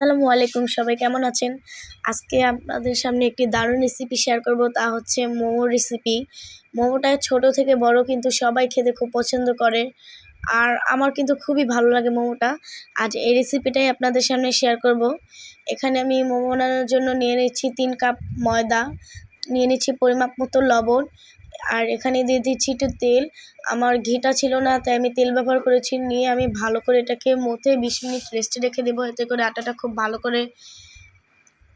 আসসালামু আলাইকুম, সবাই কেমন আছেন? আজকে আপনাদের সামনে একটি দারুণ রেসিপি শেয়ার করব, তা হচ্ছে মোমোর রেসিপি। মোমোটা ছোট থেকে বড় কিন্তু সবাই খেতে খুব পছন্দ করে, আর আমার কিন্তু খুবই ভালো লাগে মোমোটা। আজ এই রেসিপিটাই আপনাদের সামনে শেয়ার করব। এখানে আমি মোমো বানানোর জন্য নিয়ে নিচ্ছি 3 কাপ ময়দা, নিয়ে নিচ্ছি পরিমাপ মতো লবণ, আর এখানে দিয়ে দিচ্ছি একটু তেল। আমার ঘিটা ছিল না, তাই আমি তেল ব্যবহার করেছি। নিয়ে আমি ভালো করে এটাকে মথে 20 মিনিট রেস্টে রেখে দেবো, এতে করে আটাটা খুব ভালো করে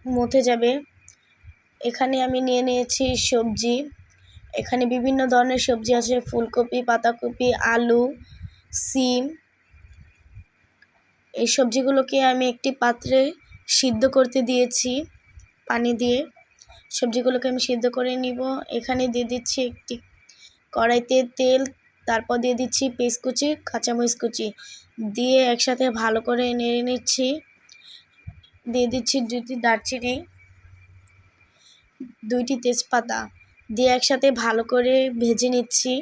মথে যাবে। এখানে আমি নিয়ে নিয়েছি সবজি। এখানে বিভিন্ন ধরনের সবজি আছে, ফুলকপি, পাতাকপি, আলু, সিম। এই সবজিগুলোকে আমি একটি পাত্রে সিদ্ধ করতে দিয়েছি পানি দিয়ে। সবজিগুলোকে আমি সিদ্ধ করে নিব। এখানে দিয়ে দিচ্ছি একটি কড়াইতে তেল, তারপর দিয়ে দিচ্ছি পেঁয়াজ কুচি, কাঁচামরিচ কুচি দিয়ে একসাথে ভালো করে নেড়ে নিচ্ছি। দিয়ে দিচ্ছি 2টি দারচিনি, 2টি তেজপাতা দিয়ে একসাথে ভালো করে ভেজে নিচ্ছি।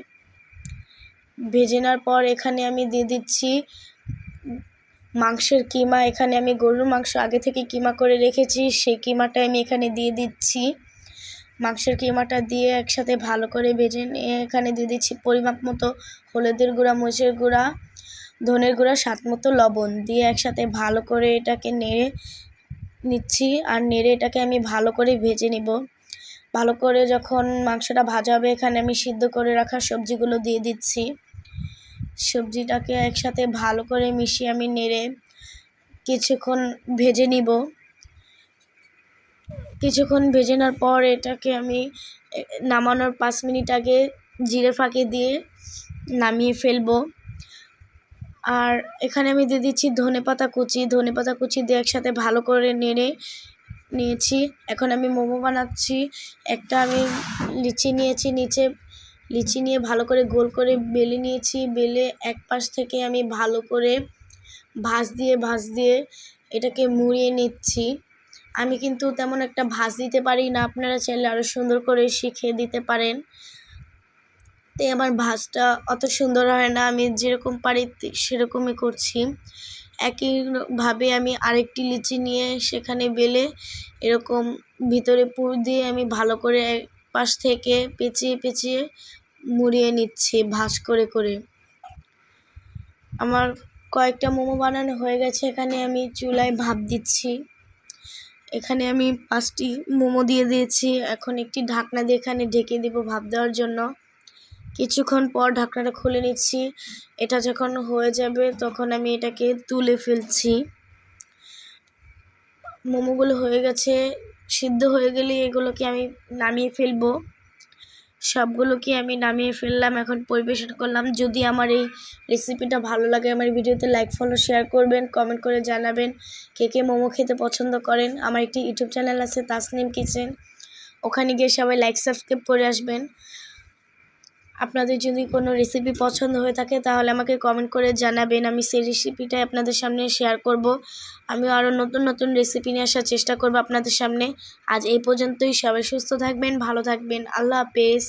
ভেজে নেওয়ার পর এখানে আমি দিয়ে দিচ্ছি মাংসের কিমা। এখানে আমি গরুর মাংস আগে থেকে কিমা করে রেখেছি, সেই কিমাটা আমি এখানে দিয়ে দিচ্ছি। মাংসের কিমাটা দিয়ে একসাথে ভালো করে ভেজে নিয়ে এখানে দিয়ে দিচ্ছি পরিমাপ মতো হলুদের গুঁড়া, মরিচের গুঁড়া, ধনের গুঁড়া, স্বাদ মতো লবণ দিয়ে একসাথে ভালো করে এটাকে নেড়ে নিচ্ছি। আর নেড়ে এটাকে আমি ভালো করে ভেজে নিব। ভালো করে যখন মাংসটা ভাজা হবে, এখানে আমি সিদ্ধ করে রাখা সবজিগুলো দিয়ে দিচ্ছি। সবজিটাকে একসাথে ভালো করে মিশিয়ে আমি নেড়ে কিছুক্ষণ ভেজে নিব। কিছুক্ষণ ভেজে নেওয়ার পর এটাকে আমি নামানোর 5 মিনিট আগে জিরে ফাঁকি দিয়ে নামিয়ে ফেলবো। আর এখানে আমি দিয়ে দিচ্ছি ধনেপাতা কুচি দিয়ে একসাথে ভালো করে নেড়ে নিয়েছি। এখন আমি মোমো বানাচ্ছি। একটা আমি লিচি নিয়েছি, নিচে লিচি নিয়ে ভালো করে গোল করে বেলে নিয়েছি। বেলে এক পাশ থেকে আমি ভালো করে ভাঁজ দিয়ে এটাকে মুড়িয়ে নিচ্ছি। আমি কিন্তু তেমন একটা ভাঁজ দিতে পারি না, আপনারা চাইলে আরও সুন্দর করে শিখিয়ে দিতে পারেন। তাই আমার ভাঁজটা অত সুন্দর হয় না, আমি যেরকম পারি সেরকমই করছি। একইভাবে আমি আরেকটি লিচি নিয়ে সেখানে বেলে এরকম ভিতরে পুর দিয়ে আমি ভালো করে এক পাশ থেকে পেঁচিয়ে মুড়িয়ে নিচ্ছি ভাঁজ করে করে। আমার কয়েকটা মোমো বানানো হয়ে গেছে। এখানে আমি চুলায় ভাপ দিচ্ছি। এখানে আমি 5টি মোমো দিয়ে দিয়েছি। এখন একটি ঢাকনা দিয়ে এখানে ঢেকে দেব ভাপ দেওয়ার জন্য। কিছুক্ষণ পর ঢাকনাটা খুলে নিচ্ছি। এটা যখন হয়ে যাবে তখন আমি এটাকে তুলে ফেলছি। মোমোগুলো হয়ে গেছে, সিদ্ধ হয়ে গেলে এগুলোকে আমি নামিয়ে ফেলবো। সবগুলোকে আমি নামিয়ে ফেললাম, এখন পরিবেশন করলাম। যদি আমার এই রেসিপিটা ভালো লাগে, আমার ভিডিওতে লাইক, ফলো, শেয়ার করবেন, কমেন্ট করে জানাবেন কে কে মোমো খেতে পছন্দ করেন। আমার একটি ইউটিউব চ্যানেল আছে, তাসনিম কিচেন, ওখানে গিয়ে সবাই লাইক, সাবস্ক্রাইব করে আসবেন। আপনাদের যদি কোনো রেসিপি পছন্দ হয়ে থাকে তাহলে আমাকে কমেন্ট করে জানাবেন, আমি সেই রেসিপিটাই আপনাদের সামনে শেয়ার করব। আমিও আরও নতুন নতুন রেসিপি নিয়ে আসার চেষ্টা করব আপনাদের সামনে। আজ এই পর্যন্তই। সবাই সুস্থ থাকবেন, ভালো থাকবেন। আল্লাহ হাফেজ।